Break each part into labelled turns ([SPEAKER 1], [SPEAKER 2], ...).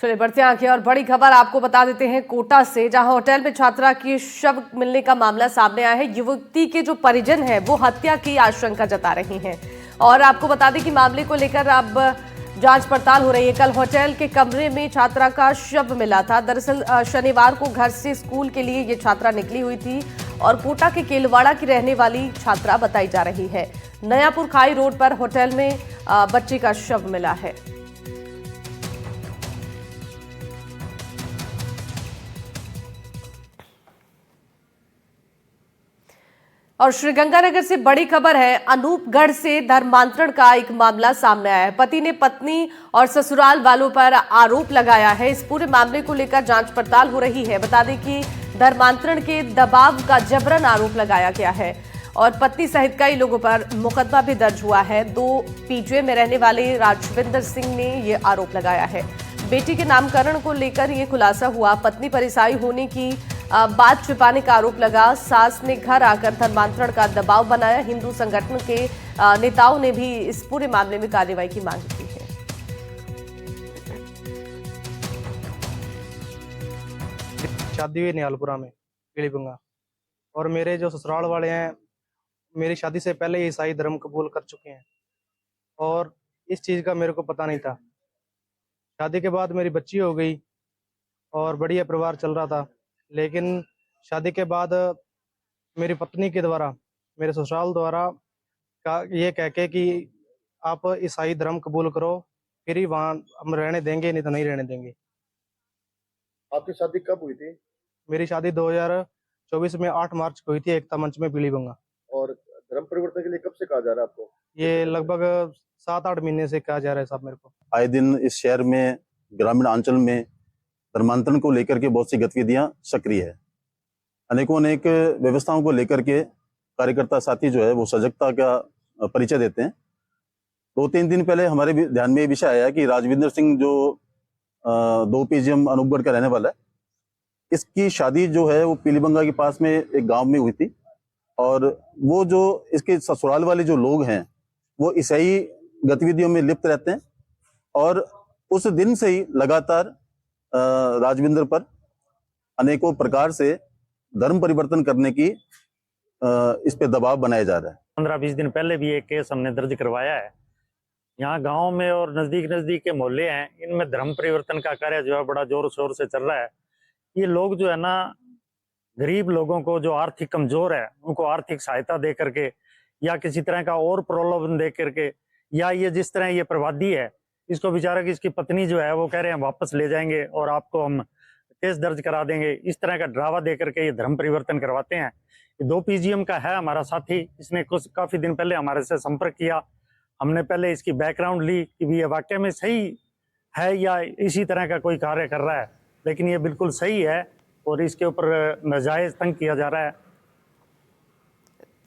[SPEAKER 1] चलिए बढ़ते हैं आगे और बड़ी खबर आपको बता देते हैं कोटा से, जहां होटल में छात्रा की शव मिलने का मामला सामने आया है। युवती के जो परिजन हैं वो हत्या की आशंका जता रही हैं और आपको बता दें कि मामले को लेकर अब जांच पड़ताल हो रही है। कल होटल के कमरे में छात्रा का शव मिला था। दरअसल शनिवार को घर से स्कूल के लिए ये छात्रा निकली हुई थी और कोटा के केलवाड़ा की रहने वाली छात्रा बताई जा रही है। नयापुर खाई रोड पर होटल में बच्ची का शव मिला है। और श्रीगंगानगर से बड़ी खबर है। अनूपगढ़ से धर्मांतरण का एक मामला सामने आया है। पति ने पत्नी और ससुराल वालों पर आरोप लगाया है। इस पूरे मामले को लेकर जांच पड़ताल हो रही है। बता दें कि धर्मांतरण के दबाव का जबरन आरोप लगाया गया है और पत्नी सहित कई लोगों पर मुकदमा भी दर्ज हुआ है। 2 पीजे में रहने वाले राजविंदर सिंह ने यह आरोप लगाया है। बेटी के नामकरण को लेकर यह खुलासा हुआ। पत्नी पर ईसाई होने की बात छिपाने का आरोप लगा। सास ने घर आकर धर्मांतरण का दबाव बनाया। हिंदू संगठन के नेताओं ने भी इस पूरे मामले में कार्रवाई की मांग की है।
[SPEAKER 2] शादी हुई निहालपुरा में पीलीबंगा, और मेरे जो ससुराल वाले हैं मेरी शादी से पहले ही ईसाई धर्म कबूल कर चुके हैं और इस चीज़ का मेरे को पता नहीं था। शादी के बाद मेरी बच्ची हो गई और बढ़िया परिवार चल रहा था, लेकिन शादी के बाद मेरी पत्नी के द्वारा, मेरे ससुराल द्वारा ये कह के कि आप ईसाई धर्म कबूल करो, फिर ही वहाँ हम रहने देंगे, नहीं तो नहीं रहने देंगे।
[SPEAKER 3] आपकी शादी कब हुई थी?
[SPEAKER 2] मेरी शादी 2024 में 8 मार्च को हुई थी, एकता मंच में पीलीबंगा।
[SPEAKER 3] और धर्म परिवर्तन के लिए कब से कहा जा रहा है आपको?
[SPEAKER 2] ये लगभग 7-8 महीने से कहा जा रहा है साहब मेरे को।
[SPEAKER 4] आए दिन इस शहर में, ग्रामीण अंचल में धर्मांतरण को लेकर के बहुत सी गतिविधियां सक्रिय है। अनेकों अनेक व्यवस्थाओं को लेकर के कार्यकर्ता साथी जो है वो सजगता का परिचय देते हैं। 2-3 दिन पहले हमारे भी ध्यान में ये विषय आया कि राजविंदर सिंह जो 2 पीजीएम अनूपगढ़ का रहने वाला है, इसकी शादी जो है वो पीलीबंगा के पास में एक गांव में हुई थी और वो जो इसके ससुराल वाले जो लोग हैं वो ईसाई गतिविधियों में लिप्त रहते हैं और उस दिन से ही लगातार राजविंदर पर अनेकों प्रकार से धर्म परिवर्तन करने की इस पे दबाव बनाया जा रहा है।
[SPEAKER 5] 15-20 दिन पहले भी एक केस हमने दर्ज करवाया है। यहाँ गांव में और नजदीक के मोहल्ले हैं, इनमें धर्म परिवर्तन का कार्य जो है बड़ा जोर शोर से चल रहा है। ये लोग जो है ना, गरीब लोगों को जो आर्थिक कमजोर है उनको आर्थिक सहायता दे करके या किसी तरह का और प्रलोभन दे करके, या ये जिस तरह ये प्रवादी है इसको बेचारा की इसकी पत्नी जो है वो कह रहे हैं वापस ले जाएंगे और आपको हम केस दर्ज करा देंगे, इस तरह का ड्रावा दे करके ये धर्म परिवर्तन करवाते हैं। ये 2 पीजीएम का है हमारा साथी, इसने काफी दिन पहले हमारे से संपर्क किया। हमने पहले इसकी बैकग्राउंड ली कि ये वाकई में सही है या इसी तरह का कोई कार्य कर रहा है, लेकिन ये बिल्कुल सही है और इसके ऊपर नाजायज तंग किया जा रहा है।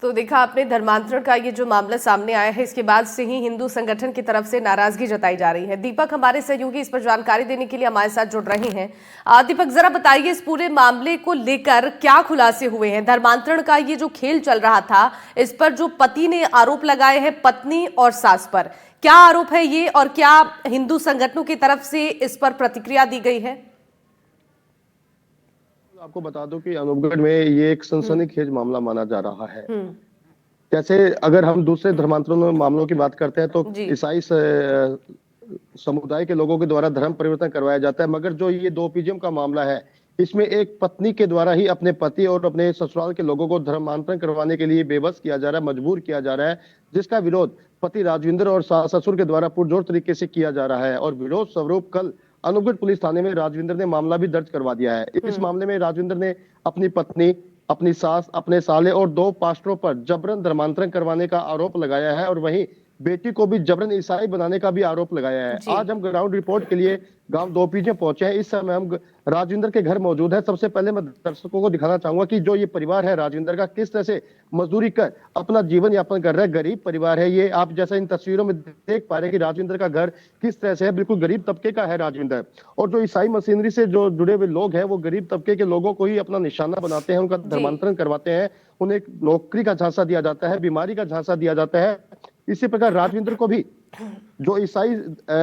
[SPEAKER 1] तो देखा आपने धर्मांतरण का ये जो मामला सामने आया है, इसके बाद से ही हिंदू संगठन की तरफ से नाराजगी जताई जा रही है। दीपक हमारे सहयोगी इस पर जानकारी देने के लिए हमारे साथ जुड़ रहे हैं। दीपक, जरा बताइए इस पूरे मामले को लेकर क्या खुलासे हुए हैं? धर्मांतरण का ये जो खेल चल रहा था, इस पर जो पति ने आरोप लगाए हैं पत्नी और सास पर, क्या आरोप है ये और क्या हिंदू संगठनों की तरफ से इस पर प्रतिक्रिया दी गई है?
[SPEAKER 3] आपको बता दूं कि अनूपगढ़ में ये एक सनसनीखेज मामला माना जा रहा है। जैसे अगर हम दूसरे धर्मांतरण मामलों की बात करते हैं तो ईसाई समुदाय के लोगों के द्वारा धर्म परिवर्तन करवाया जाता है, मगर जो ये 2 पीजीएम का मामला है इसमें एक पत्नी के द्वारा ही अपने पति और अपने ससुराल के लोगों को धर्मांतरण करवाने के लिए बेबस किया जा रहा है, मजबूर किया जा रहा है, जिसका विरोध पति राजविंदर और ससुर के द्वारा पुरजोर तरीके से किया जा रहा है। और विरोध स्वरूप कल अनूपगढ़ पुलिस थाने में राजविंदर ने मामला भी दर्ज करवा दिया है। इस मामले में राजविंदर ने अपनी पत्नी, अपनी सास, अपने साले और 2 पास्टरों पर जबरन धर्मांतरण करवाने का आरोप लगाया है और वहीं बेटी को भी जबरन ईसाई बनाने का भी आरोप लगाया है। आज हम ग्राउंड रिपोर्ट के लिए गांव 2 पीजे पहुंचे हैं। इस समय हम राजविंदर के घर मौजूद है। सबसे पहले मैं दर्शकों को दिखाना चाहूंगा कि जो ये परिवार है राजविंदर का, किस तरह से मजदूरी कर अपना जीवन यापन कर रहा है। गरीब परिवार है ये, आप जैसा इन तस्वीरों में देख पा रहे हैं कि राजविंदर का घर किस तरह से है, बिल्कुल गरीब तबके का है राजविंदर। और जो ईसाई मशीनरी से जो जुड़े हुए लोग हैं वो गरीब तबके के लोगों को ही अपना निशाना बनाते हैं, उनका धर्मांतरण करवाते हैं, उन्हें नौकरी का झांसा दिया जाता है, बीमारी का झांसा दिया जाता है। इसी प्रकार राजविंदर को भी जो ईसाई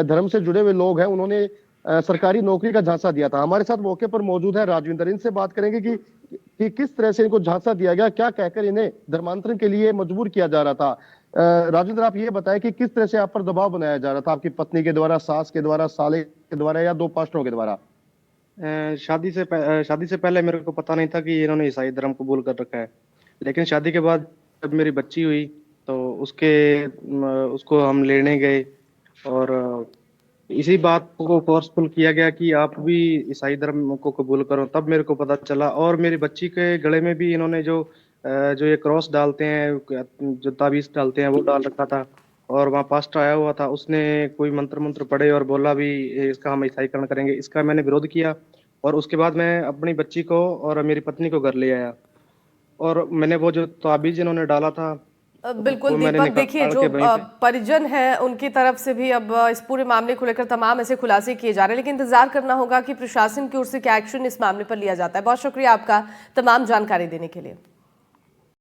[SPEAKER 3] धर्म से जुड़े हुए लोग हैं उन्होंने सरकारी नौकरी का झांसा दिया था। हमारे साथ मौके पर मौजूद है राजविंदर, इनसे बात करेंगे कि किस तरह से इनको झांसा दिया गया, क्या कहकर इन्हें धर्मांतरण के लिए मजबूर किया जा रहा था। राजविंदर, आप ये बताएं कि किस तरह से आप पर दबाव बनाया जा रहा था, आपकी पत्नी के द्वारा, सास के द्वारा, साले के द्वारा या दो पास्टरों के द्वारा?
[SPEAKER 2] शादी से पहले मेरे को पता नहीं था कि इन्होंने ईसाई धर्म कबूल कर रखा है, लेकिन शादी के बाद जब मेरी बच्ची हुई तो उसको हम लेने गए और इसी बात को फोर्सफुल किया गया कि आप भी ईसाई धर्म को कबूल करो। तब मेरे को पता चला। और मेरी बच्ची के गले में भी इन्होंने जो ये क्रॉस डालते हैं, जो ताबीज डालते हैं, वो डाल रखा था। और वहाँ पास्टर आया हुआ था, उसने कोई मंत्र पढ़े और बोला भी इसका हम ईसाईकरण करेंगे। इसका मैंने विरोध किया और उसके बाद मैं अपनी बच्ची को और मेरी पत्नी को घर ले आया और मैंने वो जो ताबीज इन्होंने डाला था
[SPEAKER 1] बिल्कुल दीपक, देखिए जो परिजन है उनकी तरफ से भी अब इस पूरे मामले को लेकर तमाम ऐसे खुलासे किए जा रहे हैं, लेकिन इंतजार करना होगा कि प्रशासन की ओर से क्या एक्शन इस मामले पर लिया जाता है। बहुत शुक्रिया आपका तमाम जानकारी देने के लिए।